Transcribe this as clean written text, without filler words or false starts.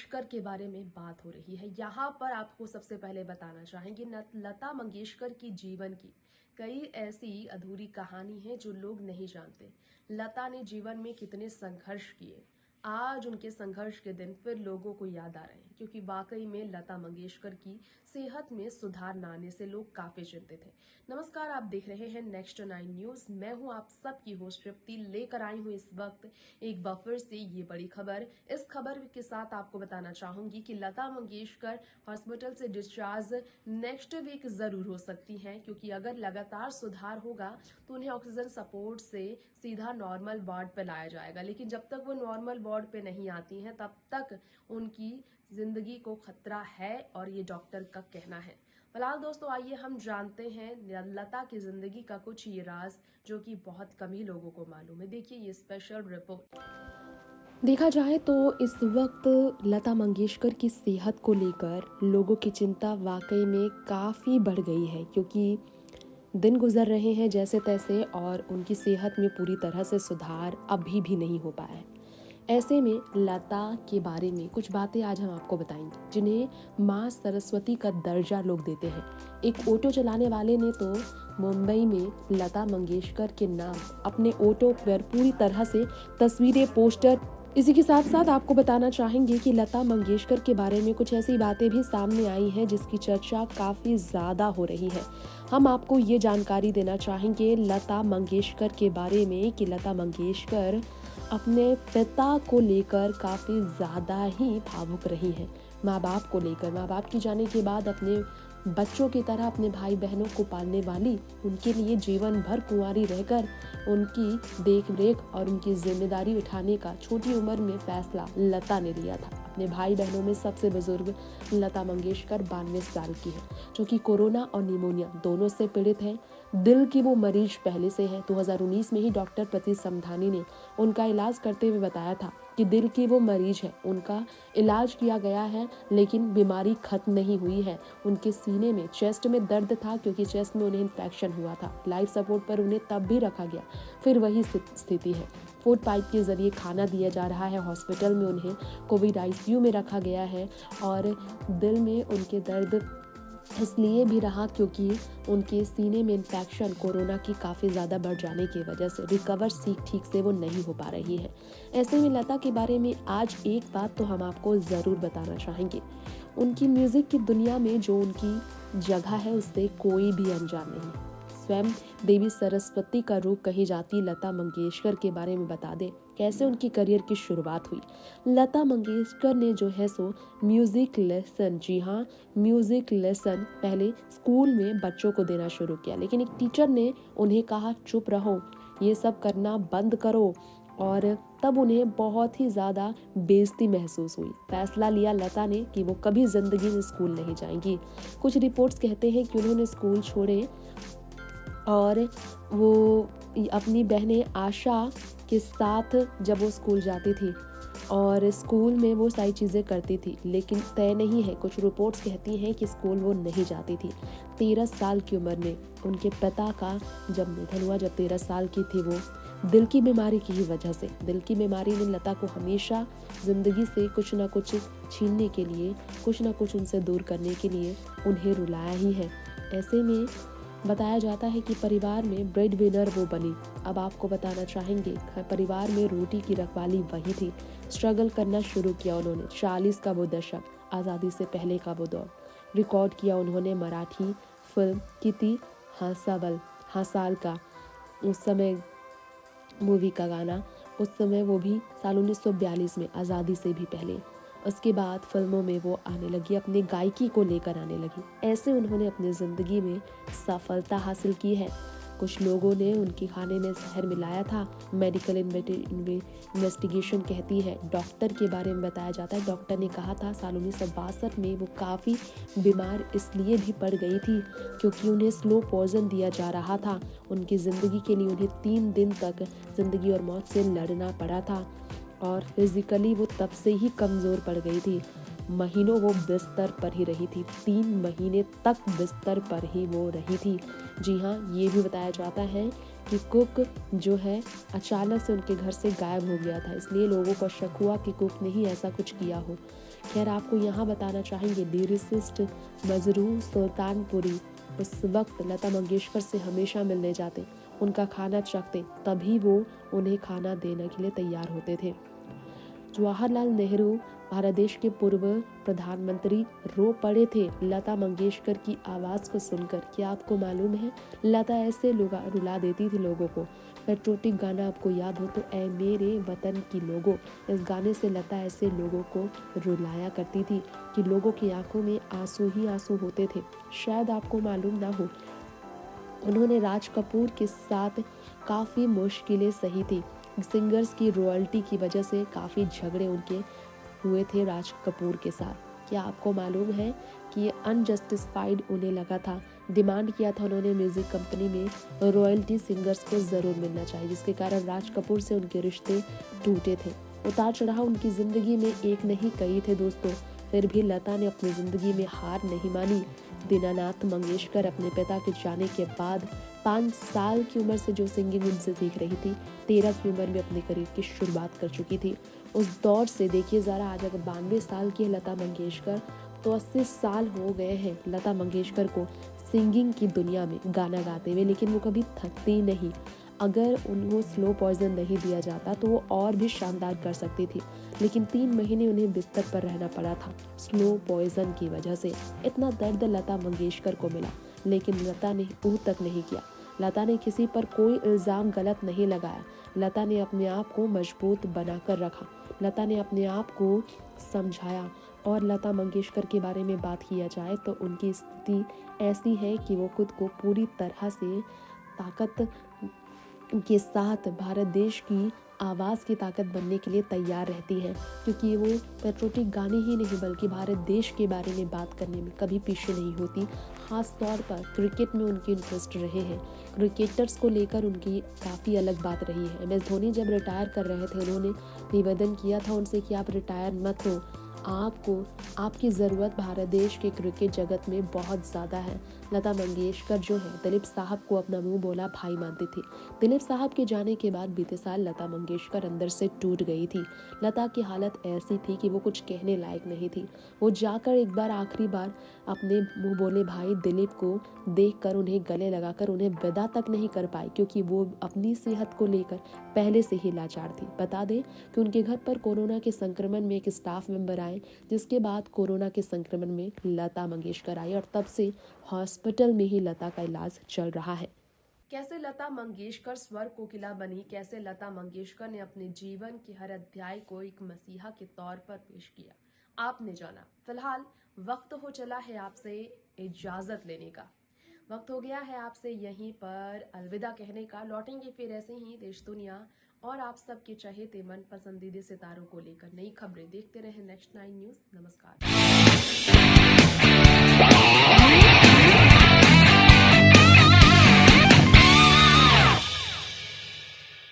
मंगेशकर के बारे में बात हो रही है। यहाँ पर आपको सबसे पहले बताना चाहेंगे लता मंगेशकर की जीवन की कई ऐसी अधूरी कहानी है जो लोग नहीं जानते। लता ने जीवन में कितने संघर्ष किए, आज उनके संघर्ष के दिन फिर लोगों को याद आ रहे हैं, क्योंकि वाकई में लता मंगेशकर की सेहत में सुधार न आने से लोग काफी चिंतित हैं। नमस्कार, आप देख रहे हैं नेक्स्ट 9 न्यूज। मैं हूं आप सबकी होस्ट तृप्ति, लेकर आई हूं इस वक्त एक बार फिर से ये बड़ी खबर। इस खबर के साथ आपको बताना चाहूंगी कि लता मंगेशकर हॉस्पिटल से डिस्चार्ज नेक्स्ट वीक जरूर हो सकती हैं, क्योंकि अगर लगातार सुधार होगा तो उन्हें ऑक्सीजन सपोर्ट से सीधा नॉर्मल वार्ड पर लाया जाएगा। लेकिन जब तक वो नॉर्मल वार्ड पे नहीं आती हैं तब तक उनकी जिंदगी को खतरा है, और ये डॉक्टर का कहना है। फिलहाल दोस्तों, आइए हम जानते हैं लता की जिंदगी का कुछ ये राज जो कि बहुत कम ही लोगों को मालूम है। देखिए ये स्पेशल रिपोर्ट। देखा जाए तो इस वक्त लता मंगेशकर की सेहत को लेकर लोगों की चिंता वाकई में काफ़ी बढ़ गई है, क्योंकि दिन गुजर रहे हैं जैसे तैसे और उनकी सेहत में पूरी तरह से सुधार अभी भी नहीं हो पाया है। ऐसे में लता के बारे में कुछ बातें आज हम आपको बताएंगे जिन्हें माँ सरस्वती का दर्जा लोग देते हैं। एक ऑटो चलाने वाले ने तो मुंबई में लता मंगेशकर के नाम अपने ऑटो पर पूरी तरह से तस्वीरें, पोस्टर। इसी के साथ साथ आपको बताना चाहेंगे कि लता मंगेशकर के बारे में कुछ ऐसी बातें भी सामने आई हैं जिसकी चर्चा काफ़ी ज़्यादा हो रही है। हम आपको ये जानकारी देना चाहेंगे लता मंगेशकर के बारे में कि लता मंगेशकर अपने पिता को लेकर काफ़ी ज़्यादा ही भावुक रही हैं। माँ बाप को लेकर, माँ बाप की जाने के बाद अपने बच्चों की तरह अपने भाई बहनों को पालने वाली, उनके लिए जीवन भर कुंवारी रहकर उनकी देख रेख और उनकी जिम्मेदारी उठाने का छोटी उम्र में फैसला लता ने लिया था। अपने भाई बहनों में सबसे बुजुर्ग लता मंगेशकर 92 साल की है, जो कि कोरोना और निमोनिया दोनों से पीड़ित हैं। दिल की वो मरीज पहले से है। 2019 में ही डॉक्टर प्रतीक समधानी ने उनका इलाज करते हुए बताया था कि दिल की वो मरीज है, उनका इलाज किया गया है लेकिन बीमारी खत्म नहीं हुई है। उनके सीने में, चेस्ट में दर्द था, क्योंकि चेस्ट में उन्हें इन्फेक्शन हुआ था। लाइफ सपोर्ट पर उन्हें तब भी रखा गया, फिर वही स्थिति है। फूड पाइप के जरिए खाना दिया जा रहा है। हॉस्पिटल में उन्हें कोविड आईसीयू में रखा गया है, और दिल में उनके दर्द इसलिए भी रहा क्योंकि उनके सीने में इन्फेक्शन कोरोना की काफ़ी ज़्यादा बढ़ जाने की वजह से रिकवर ठीक से वो नहीं हो पा रही है। ऐसे में लता के बारे में आज एक बात तो हम आपको ज़रूर बताना चाहेंगे। उनकी म्यूज़िक की दुनिया में जो उनकी जगह है उससे कोई भी अनजान नहीं। स्वयं देवी सरस्वती का रूप कही जाती लता मंगेशकर के बारे में बता दें कैसे उनकी करियर की शुरुआत हुई। लता मंगेशकर ने जो है सो म्यूजिक लेसन, जी हाँ, म्यूजिक लेसन पहले स्कूल में बच्चों को देना शुरू किया, लेकिन एक टीचर ने उन्हें कहा चुप रहो, ये सब करना बंद करो, और तब उन्हें बहुत ही ज़्यादा बेइज्जती महसूस हुई। फैसला लिया लता ने कि वो कभी ज़िंदगी में स्कूल नहीं जाएंगी। कुछ रिपोर्ट्स कहते हैं कि उन्होंने स्कूल छोड़े और वो अपनी बहनें आशा के साथ जब वो स्कूल जाती थी और स्कूल में वो सारी चीज़ें करती थी, लेकिन तय नहीं है। कुछ रिपोर्ट्स कहती हैं कि स्कूल वो नहीं जाती थी। 13 साल की उम्र में उनके पिता का जब निधन हुआ, जब 13 साल की थी वो, दिल की बीमारी की ही वजह से। दिल की बीमारी ने लता को हमेशा ज़िंदगी से कुछ ना कुछ छीनने के लिए, कुछ ना कुछ उनसे दूर करने के लिए उन्हें रुलाया ही है। ऐसे में बताया जाता है कि परिवार में ब्रेड विनर वो बनी। अब आपको बताना चाहेंगे परिवार में रोटी की रखवाली वही थी। स्ट्रगल करना शुरू किया उन्होंने। 40 का वो दशक, आज़ादी से पहले का वो दौर, रिकॉर्ड किया उन्होंने मराठी फिल्म किती हासाल का उस समय मूवी का गाना। उस समय वो भी साल 1942 में, आज़ादी से भी पहले। उसके बाद फिल्मों में वो आने लगी, अपनी गायकी को लेकर आने लगी। ऐसे उन्होंने अपनी ज़िंदगी में सफलता हासिल की है। कुछ लोगों ने उनके खाने में जहर मिलाया था, मेडिकल इन्वेस्टिगेशन कहती है। डॉक्टर के बारे में बताया जाता है, डॉक्टर ने कहा था साल 1962 में वो काफ़ी बीमार इसलिए भी पड़ गई थी क्योंकि उन्हें स्लो पॉइजन दिया जा रहा था। उनकी ज़िंदगी के लिए उन्हें 3 दिन तक ज़िंदगी और मौत से लड़ना पड़ा था, और फिजिकली वो तब से ही कमज़ोर पड़ गई थी। महीनों वो बिस्तर पर ही रही थी, 3 महीने तक बिस्तर पर ही वो रही थी। जी हाँ, ये भी बताया जाता है कि कुक जो है अचानक से उनके घर से गायब हो गया था, इसलिए लोगों को शक हुआ कि कुक ने ही ऐसा कुछ किया हो। खैर, आपको यहाँ बताना चाहेंगे लिरिसिस्ट मजरूह सुल्तानपुरी उस वक्त लता मंगेशकर से हमेशा मिलने जाते, उनका खाना चखते, तभी वो उन्हें खाना देने के लिए तैयार होते थे। जवाहरलाल नेहरू भारत देश के पूर्व प्रधानमंत्री रो पड़े थे लता मंगेशकर की आवाज़ को सुनकर। क्या आपको मालूम है, लता ऐसे रुला देती थी लोगों को। पेट्रोटिक गाना आपको याद हो तो ऐ मेरे वतन की लोगों, इस गाने से लता ऐसे लोगों को रुलाया करती थी कि लोगों की आंखों में आंसू ही आंसू होते थे। शायद आपको मालूम ना हो, उन्होंने राज कपूर के साथ काफ़ी मुश्किलें सही थी। सिंगर्स की रॉयल्टी की वजह से काफ़ी झगड़े उनके हुए थे राज कपूर के साथ। क्या आपको मालूम है कि ये अनजस्टिफाइड उन्हें लगा था, डिमांड किया था उन्होंने म्यूजिक कंपनी में रॉयल्टी सिंगर्स को ज़रूर मिलना चाहिए, जिसके कारण राज कपूर से उनके रिश्ते टूटे थे। उतार चढ़ाव उनकी ज़िंदगी में एक नहीं कई थे दोस्तों, फिर भी लता ने अपनी ज़िंदगी में हार नहीं मानी। दीनानाथ मंगेशकर अपने पिता के जाने के बाद 5 साल की उम्र से जो सिंगिंग उनसे सीख रही थी, 13 की उम्र में अपने करियर की शुरुआत कर चुकी थी। उस दौर से देखिए ज़रा, आज अगर 92 साल की है लता मंगेशकर, तो 80 साल हो गए हैं लता मंगेशकर को सिंगिंग की दुनिया में गाना गाते हुए, लेकिन वो कभी थकती नहीं। अगर उनको स्लो पॉइजन नहीं दिया जाता तो वो और भी शानदार कर सकती थी, लेकिन 3 महीने उन्हें बिस्तर पर रहना पड़ा था स्लो पॉइजन की वजह से। इतना दर्द लता मंगेशकर को मिला, लेकिन लता ने ऊह तक नहीं किया। लता ने किसी पर कोई इल्ज़ाम गलत नहीं लगाया। लता ने अपने आप को मजबूत बनाकर रखा, लता ने अपने आप को समझाया। और लता मंगेशकर के बारे में बात किया जाए तो उनकी स्थिति ऐसी है कि वो खुद को पूरी तरह से ताकत के साथ भारत देश की आवाज़ की ताकत बनने के लिए तैयार रहती है, क्योंकि वो पेट्रोटिक गाने ही नहीं बल्कि भारत देश के बारे में बात करने में कभी पीछे नहीं होती। ख़ास तौर पर क्रिकेट में उनकी इंटरेस्ट रहे हैं, क्रिकेटर्स को लेकर उनकी काफ़ी अलग बात रही है। MS धोनी जब रिटायर कर रहे थे, उन्होंने निवेदन किया था उनसे कि आप रिटायर मत हो, आपकी ज़रूरत भारत देश के क्रिकेट जगत में बहुत ज़्यादा है। लता मंगेशकर जो है दिलीप साहब को अपना मुंह बोला भाई मानती थी। दिलीप साहब के जाने के बाद बीते साल लता मंगेशकर अंदर से टूट गई थी। लता की हालत ऐसी थी कि वो कुछ कहने लायक नहीं थी। वो जाकर एक बार आखिरी बार अपने मुंह बोले भाई दिलीप को देखकर उन्हें गले लगाकर उन्हें विदा तक नहीं कर पाई, क्योंकि वो अपनी सेहत को लेकर पहले से ही लाचार थी। बता दें कि उनके घर पर कोरोना के संक्रमण में एक स्टाफ मेंबर आए, जिसके बाद कोरोना के संक्रमण में लता मंगेशकर आई और तब से हॉस्पिटल में ही लता का इलाज चल रहा है। कैसे लता मंगेशकर स्वर कोकिला बनी, कैसे लता मंगेशकर ने अपने जीवन के हर अध्याय को एक मसीहा के तौर पर पेश किया, आपने जाना। फिलहाल वक्त हो चला है आपसे इजाजत लेने का, वक्त हो गया है आपसे यहीं पर अलविदा कहने का। लौटेंगे फिर ऐसे ही देश दुनिया और आप सबके चहेते मन पसंदीदा सितारों को लेकर नई खबरें। देखते रहें नेक्स्ट 9 न्यूज़। नमस्कार।